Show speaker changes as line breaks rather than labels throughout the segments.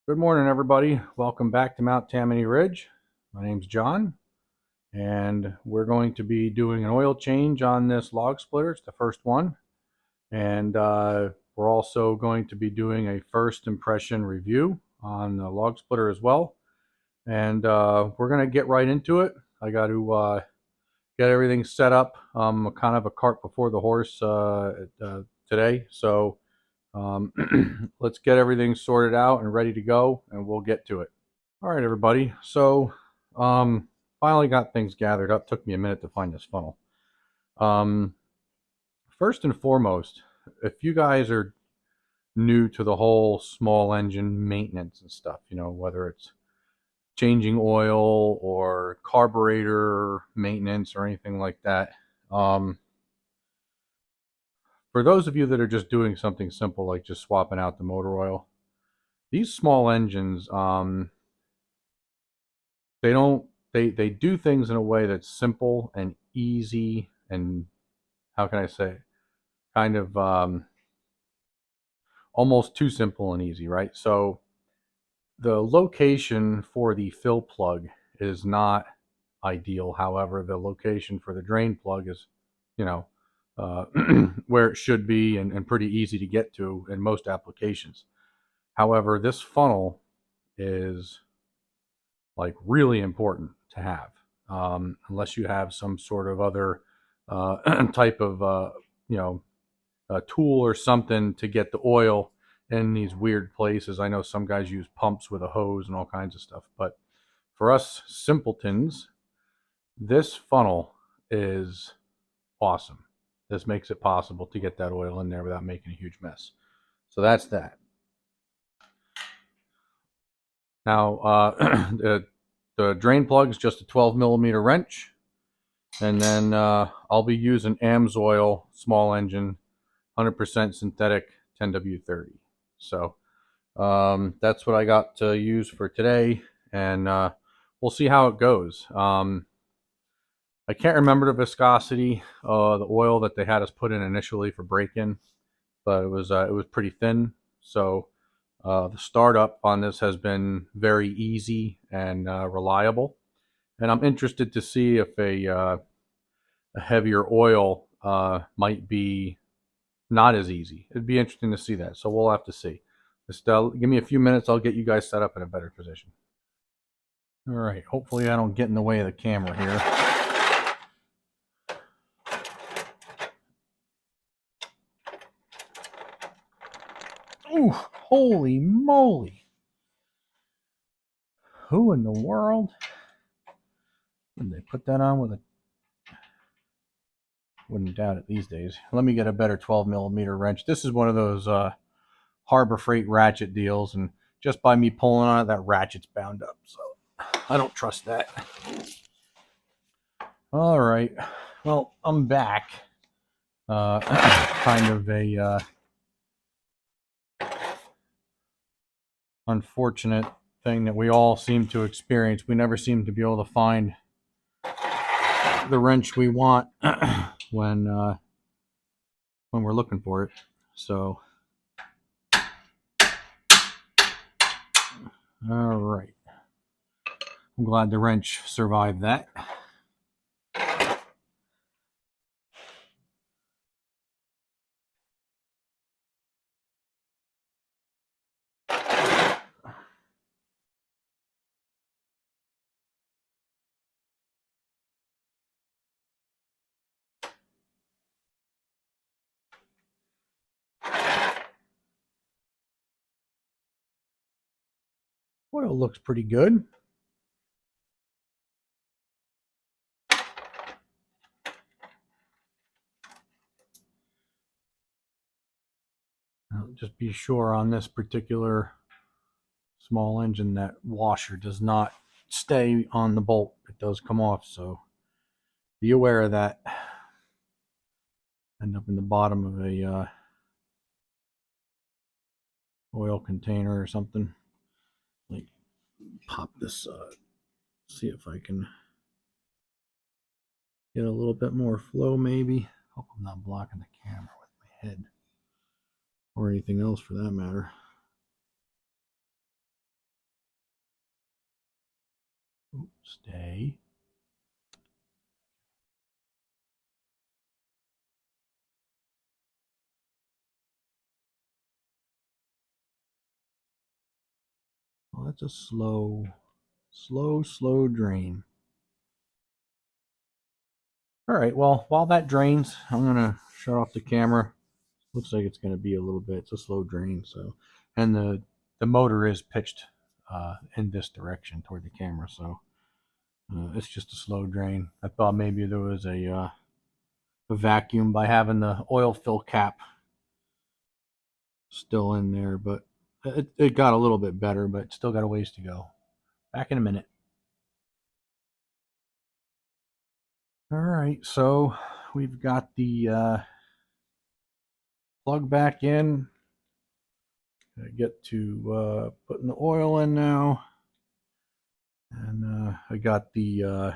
Good morning, everybody. Welcome back to Mount Tammany Ridge. My name's John, and we're going to be doing an oil change on this log splitter. It's the first one, and we're also going to be doing a first impression review on the log splitter as well. And we're going to get right into it. I got to get everything set up. Kind of a cart before the horse today, so let's get everything sorted out and ready to go, and we'll get to it. All right, everybody. So, um, finally got things gathered up. Took me a minute to find this funnel. Um, First and foremost, if you guys are new to the whole small engine maintenance and stuff, whether it's changing oil or carburetor maintenance or anything like that, um, for those of you that are just doing something simple like just swapping out the motor oil, these small engines, they don't they do things in a way that's simple and easy and how can I say kind of almost too simple and easy, right? So the location for the fill plug is not ideal. However, the location for the drain plug is, you know, uh, where it should be and pretty easy to get to in most applications. However, this funnel is like really important to have, unless you have some sort of other type of you know a tool or something to get the oil in these weird places. I know some guys use pumps with a hose and all kinds of stuff, but for us simpletons, this funnel is awesome. This makes it possible to get that oil in there without making a huge mess. So that's that. Now, the drain plug is just a 12 millimeter wrench. And then I'll be using AMSOIL small engine, 100% synthetic 10W30. So that's what I got to use for today, and we'll see how it goes. I can't remember the viscosity, the oil that they had us put in initially for break-in, but it was pretty thin. So the startup on this has been very easy and reliable, and I'm interested to see if a heavier oil might be not as easy. It'd be interesting to see that. So we'll have to see. Just give me a few minutes. I'll get you guys set up in a better position. All right. Hopefully I don't get in the way of the camera here. Ooh, holy moly. Who in the world? Did they put that on with a... Wouldn't doubt it these days. Let me get a better 12 millimeter wrench. This is one of those Harbor Freight ratchet deals, and just by me pulling on it, that ratchet's bound up. So I don't trust that. All right. Well, I'm back. Kind of a unfortunate thing that we all seem to experience. We never seem to be able to find the wrench we want when we're looking for it. So, all right. I'm glad the wrench survived that. Oil looks pretty good. Just be sure on this particular small engine that washer does not stay on the bolt. It does come off, so be aware of that. End up in the bottom of a oil container or something. Like, pop this, see if I can get a little bit more flow maybe. Hope I'm not blocking the camera with my head or anything else for that matter. Stay. Well, that's a slow drain. All right, well, while that drains, I'm gonna shut off the camera. Looks like it's gonna be a little bit. It's a slow drain, so, and the motor is pitched in this direction toward the camera, so it's just a slow drain. I thought maybe there was a vacuum by having the oil fill cap still in there, but it got a little bit better, but still got a ways to go. Back in a minute. All right, so we've got the plug back in. I get to putting the oil in now, and I got the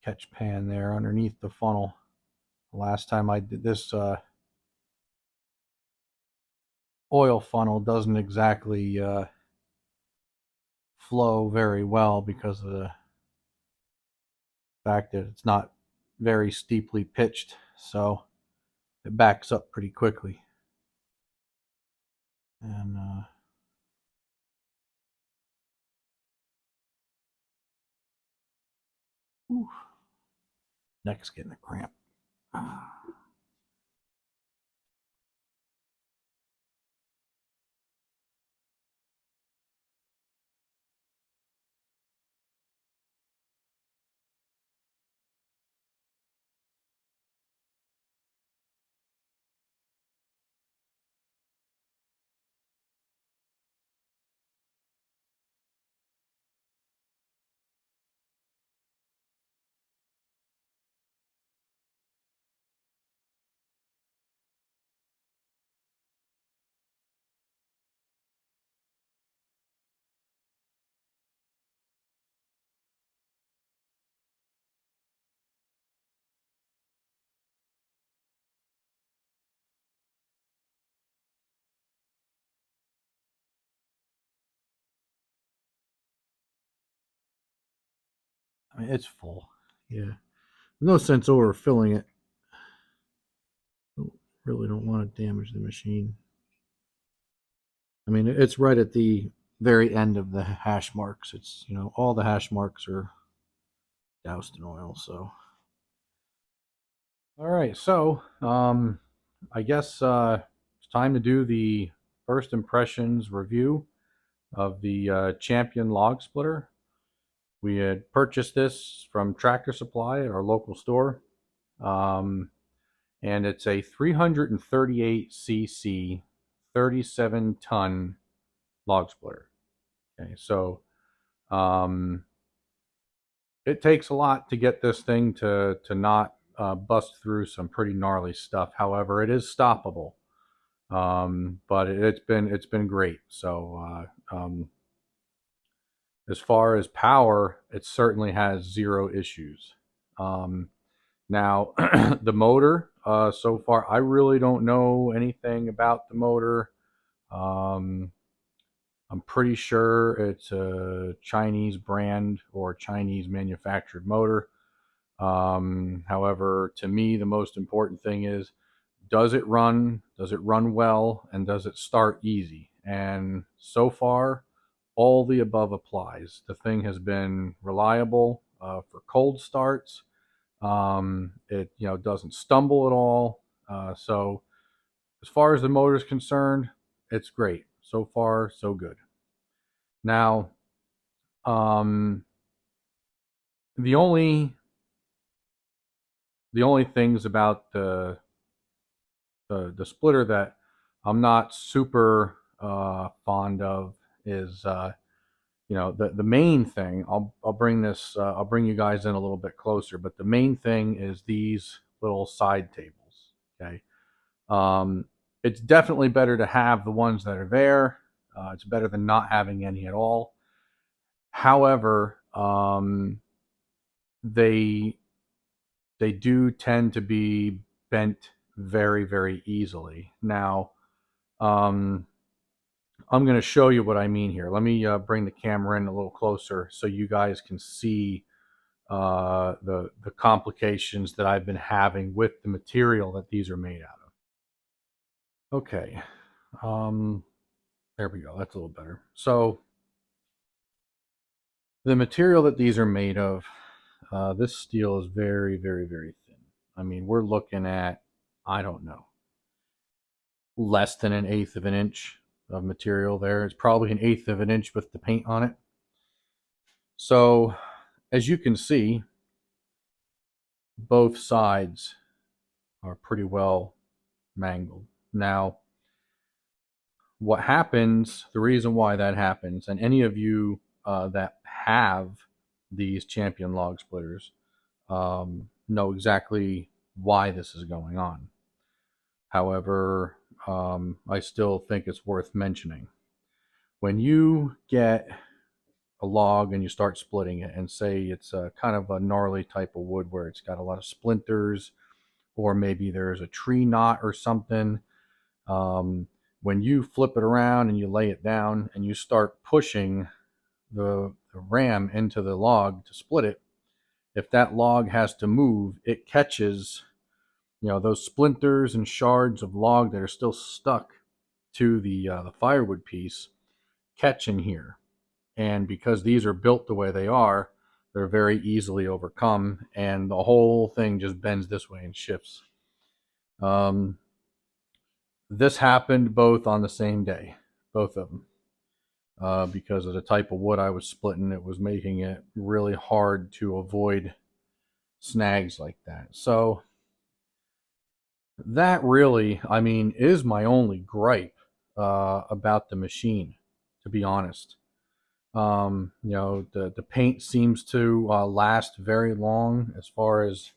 catch pan there underneath the funnel. Last time I did this oil funnel doesn't exactly flow very well because of the fact that it's not very steeply pitched, so it backs up pretty quickly. And neck's getting a cramp. I mean, it's full. Yeah. No sense overfilling it. Really don't want to damage the machine. I mean, it's right at the very end of the hash marks. It's, all the hash marks are doused in oil. So, all right. So, I guess it's time to do the first impressions review of the Champion log splitter. We had purchased this from Tractor Supply at our local store. Um, and it's a 338cc, 37-ton log splitter. Okay, so it takes a lot to get this thing to not bust through some pretty gnarly stuff. However, it is stoppable, but it's been great. So as far as power, it certainly has zero issues. Now, the motor, so far, I really don't know anything about the motor. Um, I'm pretty sure it's a Chinese brand or Chinese manufactured motor. However, to me, the most important thing is, does it run? Does it run well? And does it start easy? And so far, all the above applies. The thing has been reliable for cold starts. It doesn't stumble at all. So as far as the motor is concerned, it's great. So far, so good. Now, um, the only things about the splitter that I'm not super fond of is the main thing. I'll bring this. I'll bring you guys in a little bit closer, but the main thing is these little side tables. Okay. It's definitely better to have the ones that are there. It's better than not having any at all. However, they do tend to be bent very, very easily. Now, I'm going to show you what I mean here. Let me bring the camera in a little closer so you guys can see the complications that I've been having with the material that these are made out of. Okay, there we go. That's a little better. So the material that these are made of, this steel is very, very, very thin. I mean, we're looking at, I don't know, less than 1/8 of an inch of material there. It's probably 1/8 of an inch with the paint on it. So as you can see, both sides are pretty well mangled. Now, what happens, the reason why that happens, and any of you that have these Champion log splitters know exactly why this is going on. However, I still think it's worth mentioning. When you get a log and you start splitting it, and say it's a kind of a gnarly type of wood where it's got a lot of splinters, or maybe there's a tree knot or something, when you flip it around and you lay it down and you start pushing the ram into the log to split it, if that log has to move, it catches, those splinters and shards of log that are still stuck to the firewood piece catch in here. And because these are built the way they are, they're very easily overcome, and the whole thing just bends this way and shifts. This happened both on the same day, both of them. Because of the type of wood I was splitting, it was making it really hard to avoid snags like that. So that really, I mean, is my only gripe about the machine, to be honest. The paint seems to last very long as far as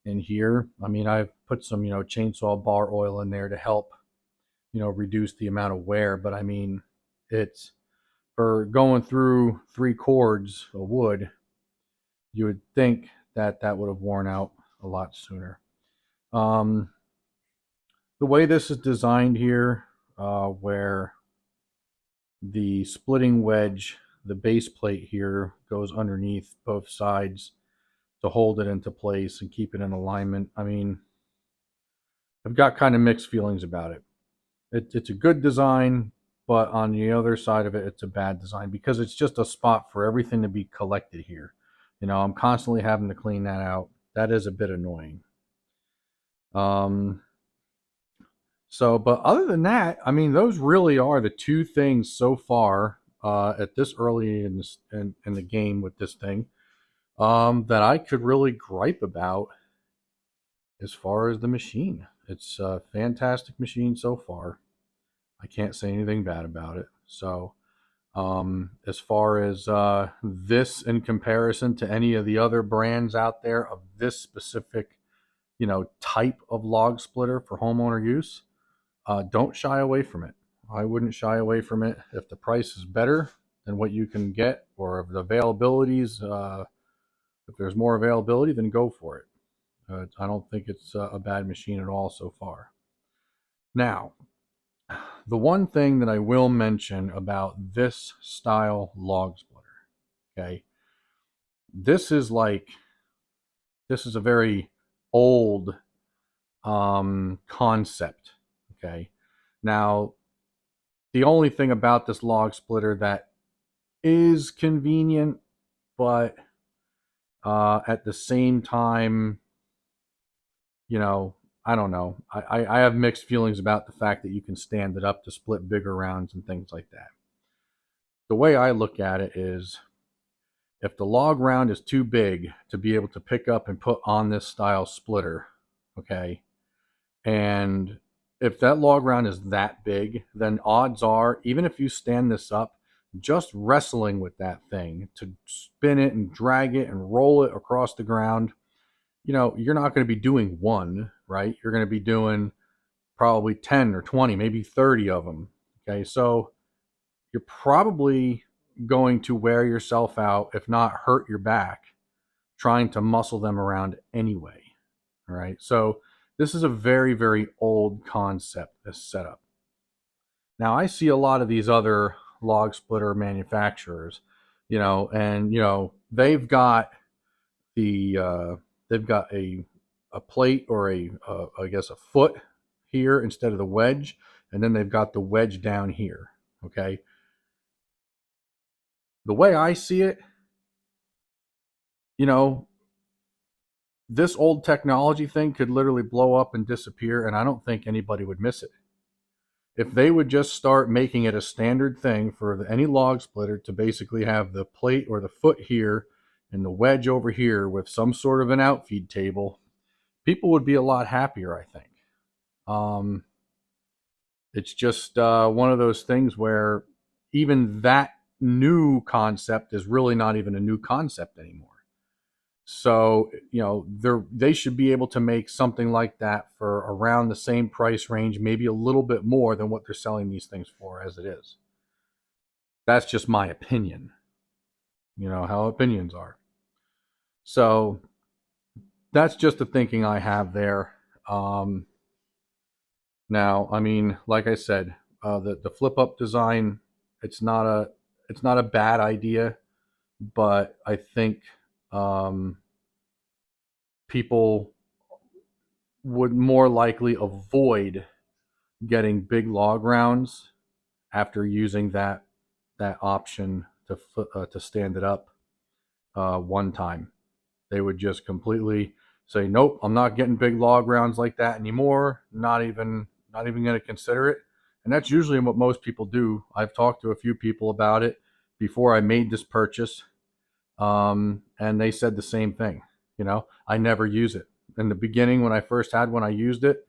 in here. I mean, I've put some, chainsaw bar oil in there to help, reduce the amount of wear. But I mean, it's for going through 3 cords of wood, you would think that that would have worn out a lot sooner. The way this is designed here, where the splitting wedge, the base plate here, goes underneath both sides to hold it into place and keep it in alignment. I mean, I've got kind of mixed feelings about it. It's a good design, but on the other side of it, it's a bad design because it's just a spot for everything to be collected here. I'm constantly having to clean that out. That is a bit annoying. But other than that, I mean, those really are the two things so far at this early in the game with this thing that I could really gripe about as far as the machine. It's a fantastic machine so far. I can't say anything bad about it. So, as far as this in comparison to any of the other brands out there of this specific, type of log splitter for homeowner use, don't shy away from it. I wouldn't shy away from it if the price is better than what you can get, or if the availabilities, if there's more availability, then go for it. I don't think it's a bad machine at all so far. Now, the one thing that I will mention about this style log splitter, okay, this is a very old concept, okay. Now, the only thing about this log splitter that is convenient, but at the same time, I don't know. I have mixed feelings about the fact that you can stand it up to split bigger rounds and things like that. The way I look at it is, if the log round is too big to be able to pick up and put on this style splitter, okay, and if that log round is that big, then odds are, even if you stand this up, just wrestling with that thing to spin it and drag it and roll it across the ground, you're not going to be doing one, right? You're going to be doing probably 10 or 20, maybe 30 of them. Okay, so you're probably going to wear yourself out, if not hurt your back, trying to muscle them around anyway. All right, so this is a very, very old concept, this setup. Now I see a lot of these other log splitter manufacturers, and they've got they've got a plate or I guess a foot here instead of the wedge, and then they've got the wedge down here. Okay, the way I see it, you know, this old technology thing could literally blow up and disappear, and I don't think anybody would miss it. If they would just start making it a standard thing for any log splitter to basically have the plate or the foot here and the wedge over here with some sort of an outfeed table, people would be a lot happier, I think. Um, it's just one of those things where even that new concept is really not even a new concept anymore. So, they should be able to make something like that for around the same price range, maybe a little bit more than what they're selling these things for as it is. That's just my opinion. You know how opinions are. So that's just the thinking I have there. Um, Now, I mean, like I said, the flip up design, it's not a it's not a bad idea, but I think um, people would more likely avoid getting big log rounds after using that option to stand it up one time. They would just completely say, "Nope, I'm not getting big log rounds like that anymore. Not even going to consider it." And that's usually what most people do. I've talked to a few people about it before I made this purchase, and they said the same thing. I never use it. In the beginning, when I first had one, I used it,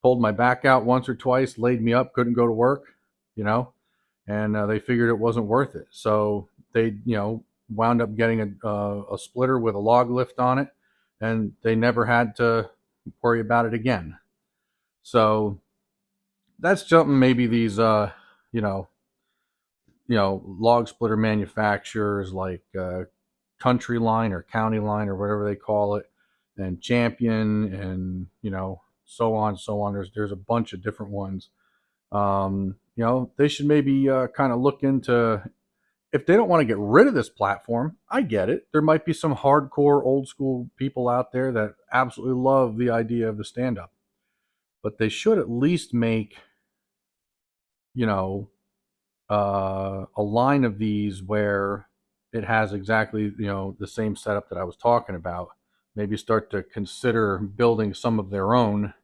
pulled my back out once or twice, laid me up, couldn't go to work, you know, and they figured it wasn't worth it. So they, wound up getting a splitter with a log lift on it, and they never had to worry about it again. So that's something maybe these, you know, log splitter manufacturers like Country Line or County Line or whatever they call it, and Champion, and so on, so on. There's a bunch of different ones. They should maybe kind of look into, if they don't want to get rid of this platform. I get it. There might be some hardcore old school people out there that absolutely love the idea of the stand up, but they should at least make, you know, a line of these where it has exactly, the same setup that I was talking about. Maybe start to consider building some of their own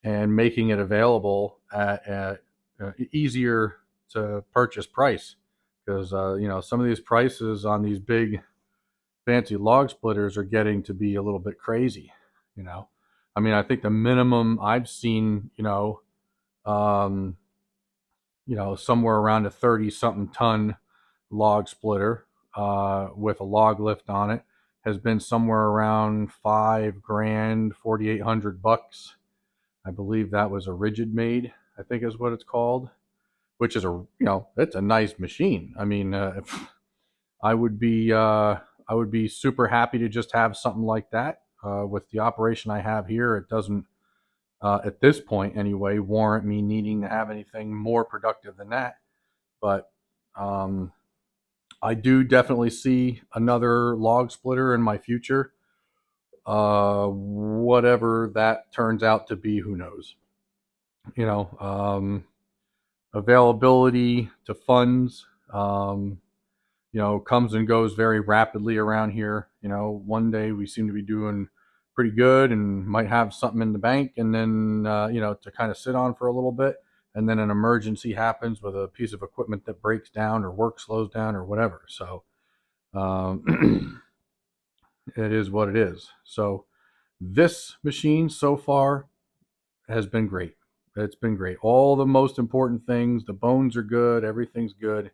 and making it available at easier to purchase price, because some of these prices on these big fancy log splitters are getting to be a little bit crazy. you know I mean, I think the minimum I've seen, um, somewhere around a 30 something ton log splitter with a log lift on it has been somewhere around 5 grand, $4,800. I believe that was a Rigid Made, I think is what it's called, which is it's a nice machine. I mean, I would be super happy to just have something like that. With the operation I have here, it doesn't, at this point anyway, warrant me needing to have anything more productive than that. But um, I do definitely see another log splitter in my future. Whatever that turns out to be, who knows? You know, Availability to funds, comes and goes very rapidly around here. One day we seem to be doing pretty good and might have something in the bank, and then, to kind of sit on for a little bit. And then an emergency happens with a piece of equipment that breaks down or work slows down or whatever. So it is what it is. So this machine so far has been great. It's been great. All the most important things, the bones are good, everything's good.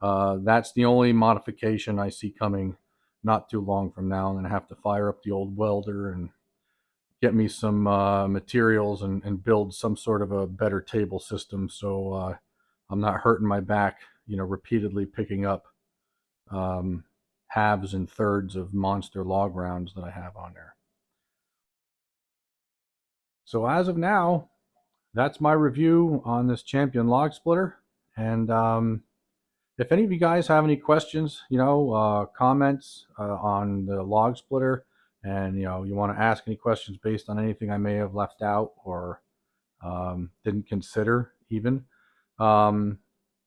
That's the only modification I see coming not too long from now. I'm going to have to fire up the old welder and get me some materials and build some sort of a better table system, so I'm not hurting my back, repeatedly picking up um, halves and thirds of monster log rounds that I have on there. So as of now, that's my review on this Champion log splitter. And if any of you guys have any questions, comments on the log splitter, and you want to ask any questions based on anything I may have left out or didn't consider even,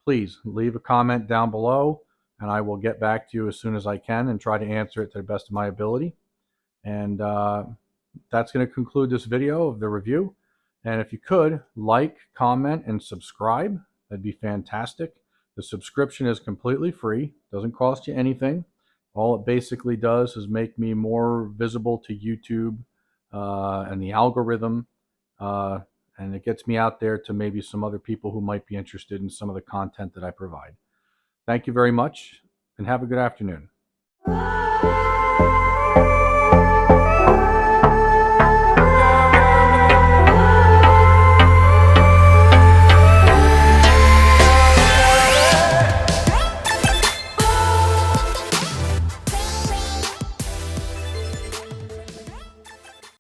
please leave a comment down below, and I will get back to you as soon as I can and try to answer it to the best of my ability. And that's going to conclude this video of the review. And if you could like, comment, and subscribe, that'd be fantastic. The subscription is completely free, doesn't cost you anything. All it basically does is make me more visible to YouTube and the algorithm, and it gets me out there to maybe some other people who might be interested in some of the content that I provide. Thank you very much, and have a good afternoon.